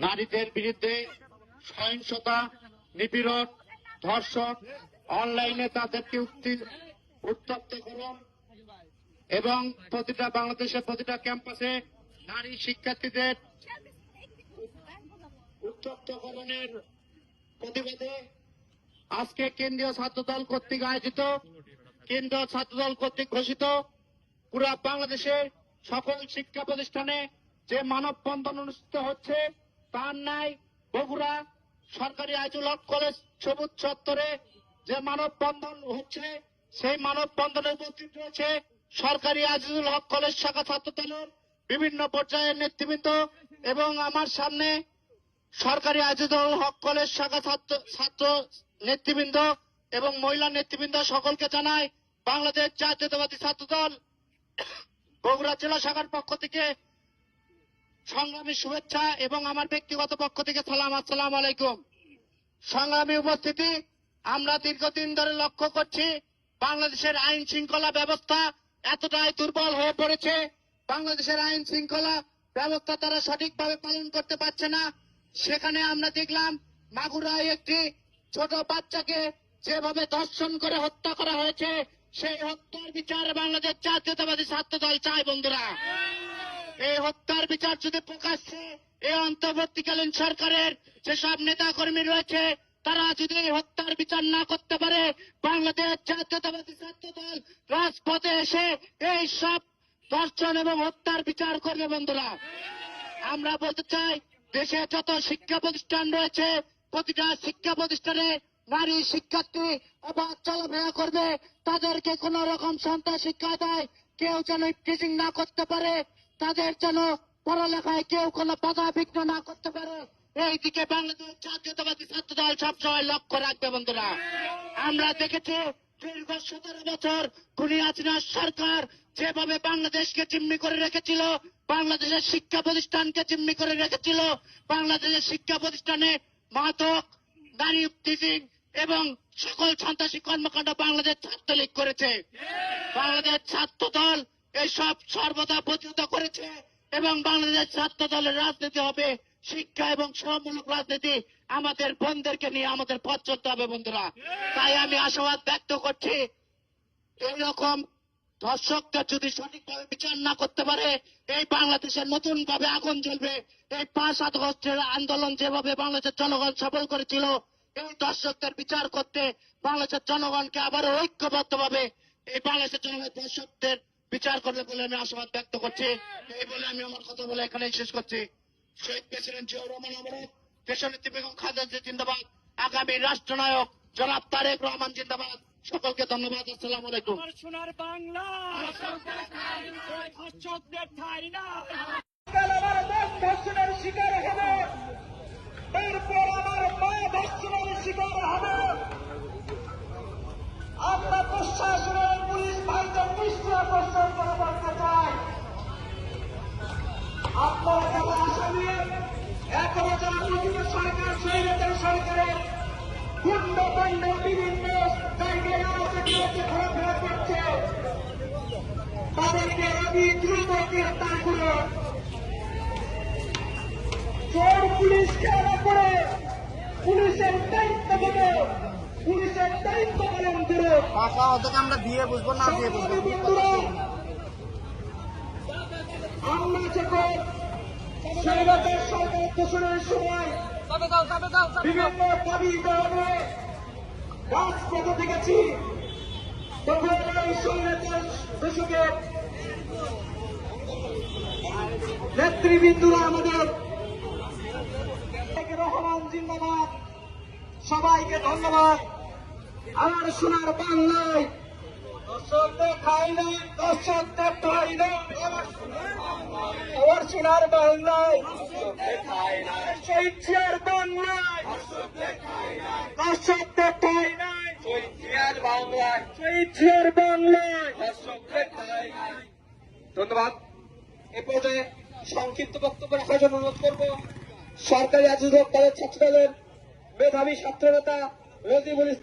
নারীদের বিরুদ্ধে সহিংসতা, নিপীড়ন, ধর্ষণ, অনলাইনে তাদেরকে উত্তপ্তকরণ এবং প্রতিটা বাংলাদেশের প্রতিটা ক্যাম্পাসে নারী শিক্ষার্থীদের উত্তপ্তকরণের প্রতিবাদে আজকে কেন্দ্রীয় ছাত্রদল কর্তৃক আয়োজিত, কেন্দ্রীয় ছাত্রদল কর্তৃক ঘোষিত পুরা বাংলাদেশে সকল শিক্ষা প্রতিষ্ঠানে যে মানববন্ধন অনুষ্ঠিত হচ্ছে তার ন্যায় বগুড়া সরকারি আইজুল হক কলেজ সবুজ চত্বরে যে মানববন্ধন হচ্ছে সেই মানববন্ধনে উপস্থিত রয়েছে সরকারি আইজুল হক কলেজ শাখা ছাত্রদলের বিভিন্ন পর্যায়ের নেতৃবৃন্দ এবং আমার সামনে সরকারি আইজুল হক কলেজ শাখা ছাত্র নেতৃবৃন্দ এবং মহিলা নেতৃবৃন্দ সকলকে জানাই বাংলাদেশ জাতীয়তাবাদী ছাত্রদল বগুড়া জেলা শাখার পক্ষ থেকে সংগ্রামী শুভেচ্ছা এবং আমার ব্যক্তিগত পক্ষ থেকে সালাম, আসসালামু আলাইকুম। সংগ্রামী উপস্থিতি, আমরা দীর্ঘদিন ধরে লক্ষ্য করছি বাংলাদেশের আইন শৃঙ্খলা ব্যবস্থা এতটাই দুর্বল হয়ে পড়েছে, বাংলাদেশের আইন শৃঙ্খলা ব্যবস্থা তারা সঠিকভাবে পালন করতে পারছে না। সেখানে আমরা দেখলাম মাগুরায় একটি ছোট বাচ্চাকে যেভাবে ধর্ষণ করে হত্যা করা হয়েছে, সেই হত্যার বিচার বাংলাদেশ জাতীয়তাবাদী ছাত্রদল চায়। বন্ধুরা, এই হত্যার বিচার যদি প্রকাশ্যে এই অন্তর্বর্তীকালীন সরকারের যেসব নেতা কর্মী রয়েছে তারা যদি এই হত্যার বিচার না করতে পারে, বাংলাদেশ জাতীয়তাবাদী ছাত্রদল রাজপথে এসে এই সব ধর্ষণ এবং হত্যার বিচার করবে। বন্ধুরা, আমরা বলতে চাই দেশে যত শিক্ষা প্রতিষ্ঠান রয়েছে প্রতিটা শিক্ষা প্রতিষ্ঠানে নারী শিক্ষার্থী অবাধ চলাফেরা করবে, তাদেরকে কোন রকম সন্ত্রাস শিক্ষা দেয় কেউ যেন টিচিং না করতে পারে, তাদের যেন পড়ালেখায় কেউ কোনো বাধা বিঘ্ন না করতে পারে, এই দিকে বাংলাদেশ জাতীয়তাবাদী ছাত্রদল সবসময় লক্ষ্য রাখবে। বন্ধুরা, আমরা দেখেছি দীর্ঘ 17 বছর খুনি হাসিনার সরকার যেভাবে বাংলাদেশকে জিম্মি করে রেখেছিল, বাংলাদেশের শিক্ষা প্রতিষ্ঠানকে জিম্মি করে রেখেছিল, বাংলাদেশের শিক্ষা প্রতিষ্ঠানে মাদক, নারী টিচিং এবং সকল সন্ত্রাসী কর্মকাণ্ড বাংলাদেশ ছাত্রলীগ করেছে। বাংলাদেশ ছাত্রদল এইসব সর্বদা প্রতিহত করেছে এবং বাংলাদেশ ছাত্রদলের রাজনীতি হবে শিক্ষা এবং শ্রমমূলক রাজনীতি। আমাদের বোনদেরকে নিয়ে আমাদের পথ চলতে হবে। বন্ধুরা, তাই আমি আশাবাদ ব্যক্ত করছি এইরকম ধর্ষকদের যদি সঠিকভাবে বিচার না করতে পারে এই বাংলাদেশের নতুন ভাবে আগুন জ্বলবে। এই 5 আগস্টের আন্দোলন যেভাবে বাংলাদেশের জনগণ সফল করেছিল, এই ধর্ষকদের বিচার করতে বাংলাদেশের জনগণকে আবারও ঐক্যবদ্ধভাবে এই বাংলাদেশের জনগণ ধর্ষকদের বিচার করবে বলে আমি আশাবাদ ব্যক্ত করছি। এই বলে আমি আমার কথা বলে এখানেই শেষ করছি। শহীদ প্রেসিডেন্ট জিয়াউর রহমান অমর, দেশনেত্রী বেগম খালেদা জিয়া জিন্দাবাদ, আগামী রাষ্ট্রনায়ক জনাব তারেক রহমান জিন্দাবাদ। সকলকে ধন্যবাদ। আসসালামু আলাইকুম। সোনার বাংলা ধর্ষকদের ঠাঁই না। আমার দেশ ধর্ষণের শিকার হবে, এরপর আমার মা ধর্ষণের শিকার হবে। আমরা প্রশাসনের পুলিশ ভাইদের দৃষ্টি আকর্ষণ করে বলতে চাই, আপনারা যারা আসামি এখনো যারা বিভিন্ন সরকার স্বৈরাচার সরকারের গুন্ডাপান্ড বিভিন্ন জায়গায় আলোচনা ঘোরাফেরা করছে, তাদেরকে আমি দ্রুত গ্রেফতার করুন। চোর পুলিশ খেলা করে পুলিশের দায়িত্ব করে পুলিশের দায়িত্ব পালন করে আমরা দিয়ে বুঝবো না দিয়ে বুঝবো। আমরা যখন স্বৈরাচার সরকার ঘোষণার সময় বিভিন্ন দাবি দেওয়া রাজপথে দেখেছি, তখন এই স্বৈরাচার দশকের নেতৃবৃন্দরা আমাদের রহমান জিন্দাবাদ, সবাইকে ধন্যবাদ। আমার সোনার বাংলায় দর্শকদের খাই নাই, দর্শকদের ঠাই নাই, আমার সোনার বাংলায় শহীদ জিয়ার বাংলায় দর্শকদের ঠাই নাই, শহীদ জিয়ার বাংলায় দর্শকদের ঠাই নাই। ধন্যবাদ। এ পর্যায়ে সংক্ষিপ্ত বক্তব্য রাখার জন্য অনুরোধ করব সরকারি আইজুল হক কলেজ ছাত্রদলের মেধাবী ছাত্র নেতা রজিবুল ইসলাম।